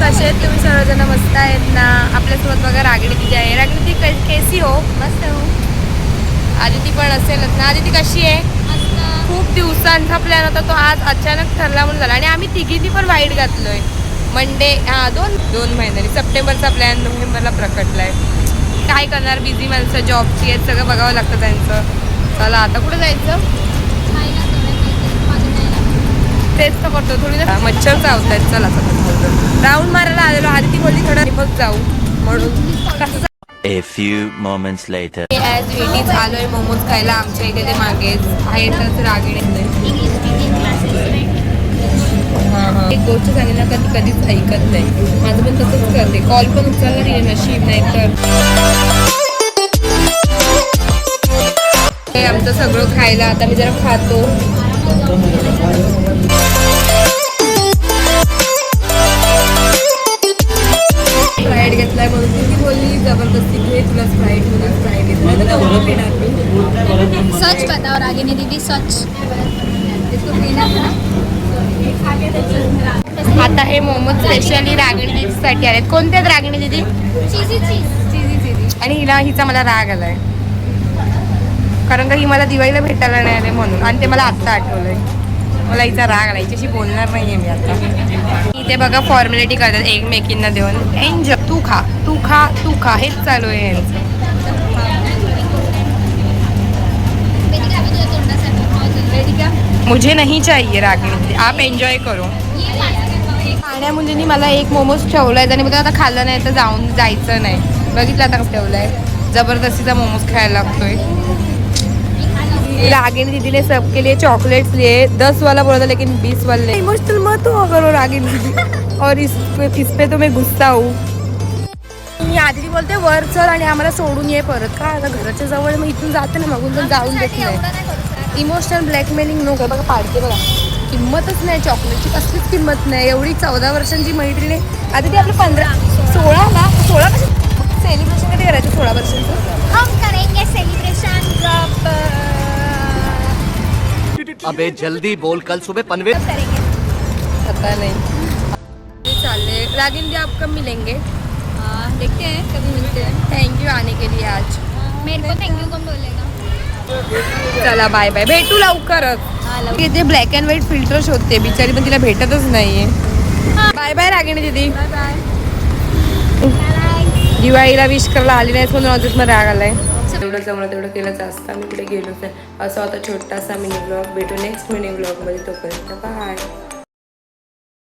कसे आहेत तुम्ही सर्वजण? मस्त आहेत ना? आपल्यासोबत बघा रागिणी दिदी आहे. रागिणी ती कैसी हो? मस्त हो. आदिती पण असेलच ना? आदिती कशी आहे? खूप दिवसांचा प्लॅन होता तो आज अचानक ठरला म्हणून झाला. आणि आम्ही तिघींनी पण वाईट घातलोय. मंडे दोन महिन्यांनी सप्टेंबरचा प्लॅन नोव्हेंबरला प्रकटलाय. काय करणार, बिझी माणसं जॉबची आहेत, सगळं बघावं लागतं त्यांचं. चला आता कुठं जायचं? तेच तर करतो. थोडी मच्छर चावत आहेत. चला राऊंड मारायला आलेलो. आदिती बोलली थोडं बघ जाऊ म्हणून. A few moments later. As it is आलोय मोमोज खायला. आमच्या इथे ते मागेच आहेतच रागिणी. हां एक गोष्ट सांगितलं का ती कधीच ऐकत नाही. माझं पण तसंच करते. कॉल पण उचलला नाही नशीब, नाही तर हे आमचं सगळं खायला. आता मी जरा खातो. स्प्राईट घेतलाय म्हणून ती बोलली जबरदस्ती घे, तुला स्प्राईट घेतलाय तर नव्हतं पिणार मी. सच बताओ रागिनी दीदी, सच इसको पीना था. आता हे मोमोज स्पेशली रागिणी दीदीसाठी आलेत. कोणते आहेत रागिणी दीदी? चीजी. आणि हिचा मला राग आलाय कारण का ही मला दिवाळीला भेटायला नाही आले म्हणून. आणि ते मला आत्ता आठवलंय. मला हिचा राग आला. हिच्याशी बोलणार नाहीये मी आता. इथे बघा फॉर्मॅलिटी करतात एकमेकींना देऊन. एन्जॉय. तू खा हेच चालू आहे यांचं. मुझे नहीं चाहिए रागिणी, आप एन्जॉय करो. खाण्या मुलींनी मला एक मोमोज ठेवलाय आणि मग आता खाल्लं नाही तर जायचं नाही. बघितलं आता कसं ठेवलंय. जबरदस्तीचा मोमोज खायला लागतोय. रागिनी दीदी ने सबके लिए चॉकलेट्स लिए. 10 वाला बोला था लेकिन 20 वाले. इमोशनल मत हो करो रागिनी दीदी. और इस पे तो मैं गुस्सा हूँ. मी आधी बोलते वर चल आणि आम्हाला सोडून ये परत. का आता घराच्या जवळ मग इथून जाते ना, मागून पण जाऊन देत नाही. इमोशनल ब्लॅकमेलिंग नको. बघा पाडते बघा. किंमतच नाही चॉकलेटची, कसलीच किंमत नाही. एवढी 14 वर्षांची मैत्रीण आहे. आधी ती आपलं 16 कशी सेलिब्रेशन कधी करायचं 16 वर्षांचं? हम करेंगे सेलिब्रेशन जब अबे जल्दी बोल, कल सुबह पनवेल करेंगे. पता नहीं. चाले रागिनी दी आप कब मिलेंगे? देखते हैं कभी मिलते हैं. थँक यू आने के लिए आज. मेरे को थैंक यू कौन बोलेगा. चला बाय बाय, भेटू लवकरच. इथे ब्लॅक अँड व्हाईट फिल्टर शोधते बिचारी, पण तिला भेटतच नाहीये. बाय बाय रागिणी दीदी. Bye bye. दिवाळीला विश करायला आली नाहीच म्हणून अजून मला राग आलाय. तेवढं जमलं तेवढं केलंच असतं. मी कुठे गेलोच नाही. असा होता छोटासा मिनी ब्लॉग. भेटू नेक्स्ट मिनी ब्लॉग मध्ये. तोपर्यंत बाय.